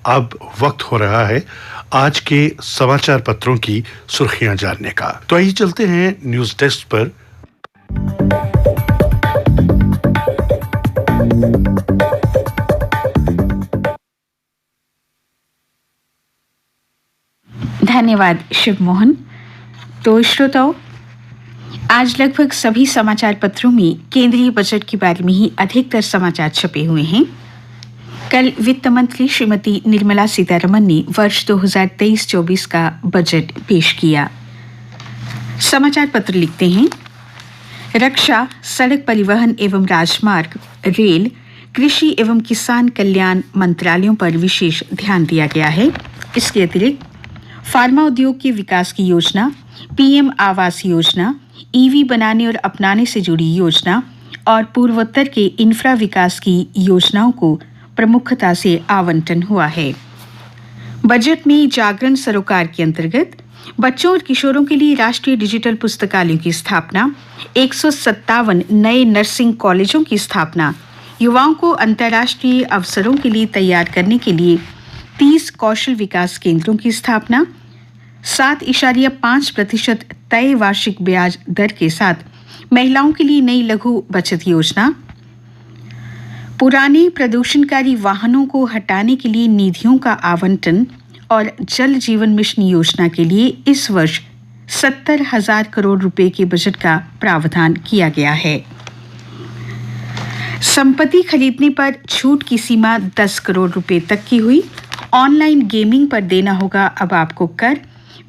अब वक्त हो रहा है आज के समाचार पत्रों की सुर्खियां जानने का। तो आइए चलते हैं न्यूज डेस्क पर। धन्यवाद शिव मोहन। तो श्रोताओं, आज लगभग सभी समाचार पत्रों में केंद्रीय बजट के बारे में ही अधिकतर समाचार छपे हुए हैं। कल वित्त मंत्री श्रीमती निर्मला सीतारमण ने वर्ष 2023-24 का बजट पेश किया। समाचार पत्र लिखते हैं, रक्षा, सड़क परिवहन एवं राजमार्ग, रेल, कृषि एवं किसान कल्याण मंत्रालयों पर विशेष ध्यान दिया गया है। इसके अतिरिक्त फार्मा उद्योग के विकास की योजना, पीएम आवास योजना, ईवी बनाने और अपनाने से जुड़ी योजना और पूर्वोत्तर के इंफ्रा विकास की योजनाओं को प्रमुखता से आवंटन हुआ है। बजट में जागरण सरोकार के अंतर्गत बच्चों और किशोरों के लिए राष्ट्रीय डिजिटल पुस्तकालयों की स्थापना, 157 नए नर्सिंग कॉलेजों की स्थापना, युवाओं को अंतर्राष्ट्रीय अवसरों के लिए तैयार करने के लिए 30 कौशल विकास केंद्रों की स्थापना, 7.5% तय वार्षिक ब्याज दर के साथ महिलाओं के लिए नई लघु बचत योजना, पुराने प्रदूषणकारी वाहनों को हटाने के लिए निधियों का आवंटन और जल जीवन मिशन योजना के लिए इस वर्ष 70,000 करोड़ रुपए के बजट का प्रावधान किया गया है। संपत्ति खरीदने पर छूट की सीमा 10 करोड़ रुपए तक की हुई। ऑनलाइन गेमिंग पर देना होगा अब आपको कर।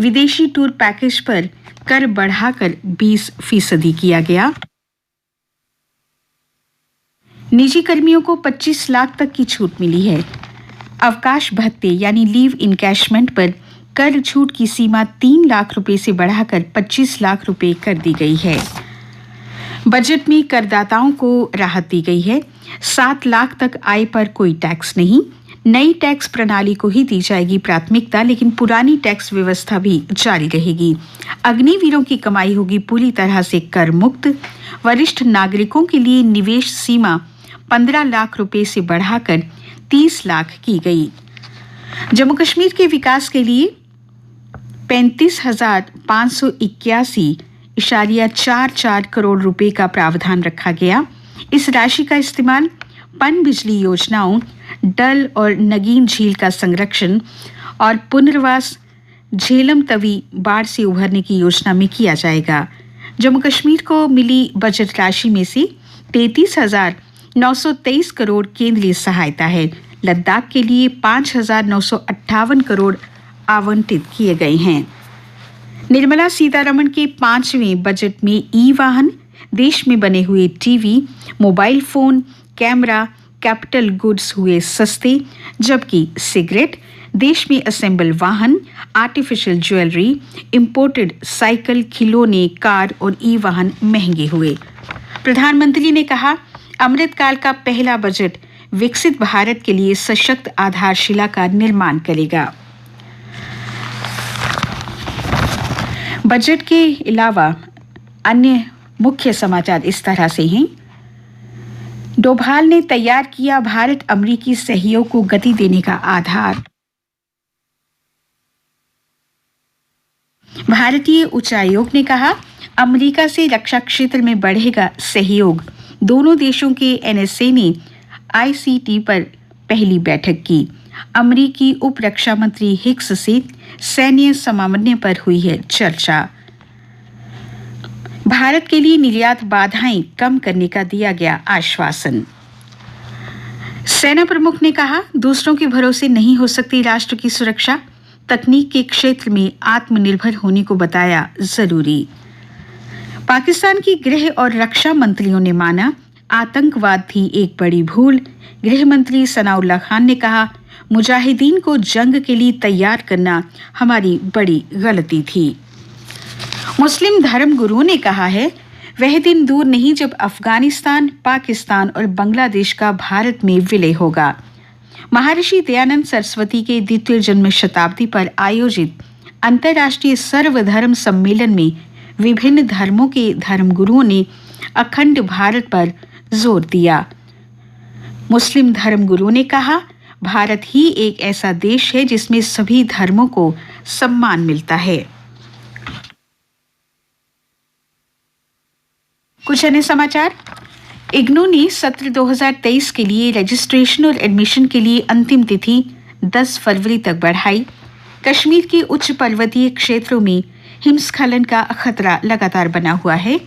विदेशी टूर पैकेज पर कर बढ़ाकर 20% किया गया। निजी कर्मियों को 25 लाख तक की छूट मिली है। अवकाश भत्ते यानी लीव इनकैशमेंट पर कर छूट की सीमा 3 लाख रुपए से बढ़ाकर 25 लाख रुपए कर दी गई है। बजट में करदाताओं को राहत दी गई है। 7 लाख तक आय पर कोई टैक्स नहीं। नई टैक्स प्रणाली को ही दी जाएगी प्राथमिकता, लेकिन पुरानी टैक्स व्यवस्था भी जारी रहेगी। अग्निवीरों की कमाई होगी पूरी तरह से कर मुक्त। वरिष्ठ नागरिकों के लिए निवेश सीमा 15 लाख रुपए से बढ़ाकर 30 लाख की गई। जम्मू कश्मीर के विकास के लिए 35,581.44 करोड़ रुपए का प्रावधान रखा गया। इस राशि का इस्तेमाल पन बिजली योजनाओं, डल और नगीन झील का संरक्षण और पुनर्वास, झेलम तवी बाढ़ से उभरने की योजना में किया जाएगा। जम्मू कश्मीर को मिली बजट राशि में से 33,923 करोड़ केंद्रीय सहायता है। लद्दाख के लिए 5,958 करोड़ आवंटित किए गए हैं। निर्मला सीतारमण के 5वें बजट में ई वाहन, देश में बने हुए TV, mobile phone, camera, capital goods हुए सस्ते, जबकि सिगरेट, देश में असेंबल वाहन, आर्टिफिशियल ज्वेलरी, इंपोर्टेड साइकिल, खिलौने, कार और ई वाहन महंगे हुए। प्रधानमंत्री ने कहा, अमृतकाल का पहला बजट विकसित भारत के लिए सशक्त आधारशिला का निर्माण करेगा। बजट के अलावा अन्य मुख्य समाचार इस तरह से हैं। डोभाल ने तैयार किया भारत अमेरिकी सहयोग को गति देने का आधार। भारतीय उच्चायोग ने कहा, अमेरिका से रक्षा क्षेत्र में बढ़ेगा सहयोग। दोनों देशों के एनएसए ने आईसीटी पर पहली बैठक की। अमेरिकी उप रक्षा मंत्री हिक्स से सैन्य समन्वय पर हुई है चर्चा। भारत के लिए निर्यात बाधाएं कम करने का दिया गया आश्वासन। सेना प्रमुख ने कहा, दूसरों के भरोसे नहीं हो सकती राष्ट्र की सुरक्षा। तकनीक के क्षेत्र में आत्मनिर्भर होने को बताया जरूरी। पाकिस्तान की गृह और रक्षा मंत्रियों ने माना, आतंकवाद थी एक बड़ी भूल। गृह मंत्री सनाउल्लाह खान ने कहा, मुजाहिदीन को जंग के लिए तैयार करना हमारी बड़ी गलती थी। मुस्लिम धर्मगुरुओं ने कहा है, वह दिन दूर नहीं जब अफगानिस्तान, पाकिस्तान और बांग्लादेश का भारत में विलय होगा। महर्षि दयानंद सरस्वती के द्वितीय जन्म शताब्दी पर आयोजित अंतर्राष्ट्रीय सर्वधर्म सम्मेलन में विभिन्न धर्मों के धर्मगुरुओं ने अखंड भारत पर जोर दिया। मुस्लिम धर्मगुरुओं ने कहा, भारत ही एक ऐसा देश है जिसमें सभी धर्मों को सम्मान मिलता है। कुछ अन्य समाचार। इग्नू ने सत्र 2023 के लिए रजिस्ट्रेशन और एडमिशन के लिए अंतिम तिथि 10 फरवरी तक बढ़ाई। कश्मीर के उच्च पर्वतीय क्षेत्रों में हिमस्खलन का खतरा लगातार बना हुआ है।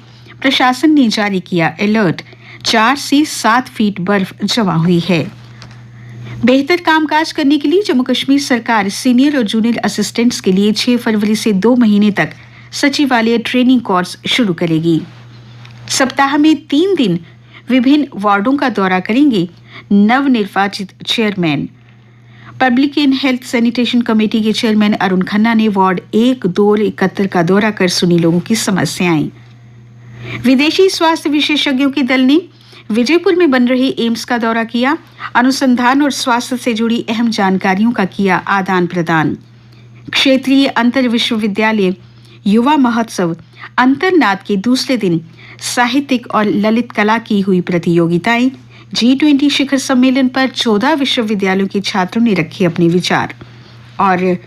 प्रशासन ने जारी किया अलर्ट, 4 से 7 फीट बर्फ जमा हुई है। बेहतर कामकाज करने के लिए जम्मू कश्मीर सरकार सीनियर और जूनियर असिस्टेंट्स के लिए 6 फरवरी से 2 महीने तक सचिवालय ट्रेनिंग कोर्स शुरू करेगी। सप्ताह में 3 दिन विभिन्न वार्डों का दौरा करेंगे नवनिर्वाचित chairman. Public and health sanitation committee के चेयरमैन अरुण खन्ना ने वार्ड 1, 2 और 71 का दौरा कर सुनी लोगों की समस्याएं। विदेशी स्वास्थ्य विशेषज्ञों के दल ने विजयपुर में बन रहे एम्स का दौरा किया। अनुसंधान और स्वास्थ्य से जुड़ी अहम जानकारियों का किया आदान प्रदान। क्षेत्रीय अंतर विश्वविद्यालय युवा महोत्सव अंतरनाद के दूसरे दिन साहित्यिक और ललित कला की हुई प्रतियोगिताएं। G20 शिखर सम्मेलन पर 14 विश्वविद्यालयों के छात्रों ने रखे अपने विचार। और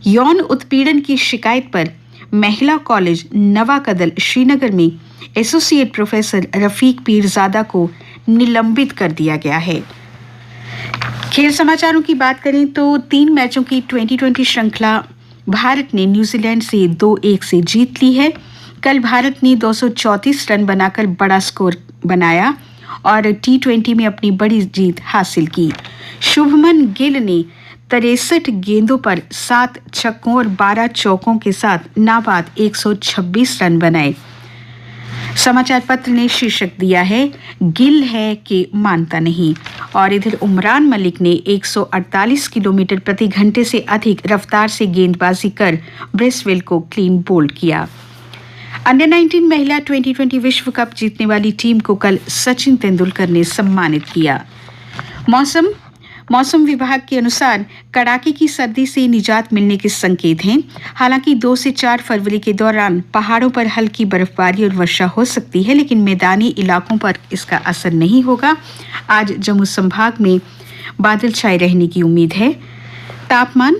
यौन उत्पीड़न की शिकायत पर महिला कॉलेज नवा कदल श्रीनगर में एसोसिएट प्रोफेसर रफीक पीरजादा को निलंबित कर दिया गया है। खेल समाचारों की बात करें तो 3 मैचों की 2020 श्रृंखला भारत ने न्यूजीलैंड से 2-1 से जीत ली है। कल भारत ने 234 रन बनाकर बड़ा स्कोर बनाया और T20 में अपनी बड़ी जीत हासिल की। शुभमन गिल ने 63 गेंदों पर 7 छक्कों और 12 चौकों के साथ नाबाद 126 रन बनाए। समाचार पत्र ने शीर्षक दिया है, गिल है कि मानता नहीं। और इधर उमरान मलिक ने 148 किलोमीटर प्रति घंटे से अधिक रफ्तार से गेंदबाजी कर ब्रिस्वेल को क्लीन बोल्ड किया। अंडर 19 महिला 2020 विश्व कप जीतने वाली टीम को कल सचिन तेंदुलकर ने सम्मानित किया। मौसम विभाग के अनुसार कड़ाके की सर्दी से निजात मिलने के संकेत हैं। हालांकि 2 से 4 फरवरी के दौरान पहाड़ों पर हल्की बर्फबारी और वर्षा हो सकती है, लेकिन मैदानी इलाकों पर इसका असर नहीं होगा। आज जम्मू संभाग में बादल छाए रहने की उम्मीद है। तापमान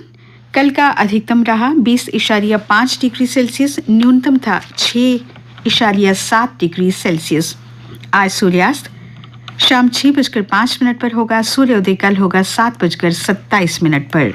कल का अधिकतम रहा 20.5 डिग्री सेल्सियस, न्यूनतम था 6.7 डिग्री सेल्सियस। आज सूर्यास्त शाम 6:05 पर होगा। सूर्योदय कल होगा 7:27 पर।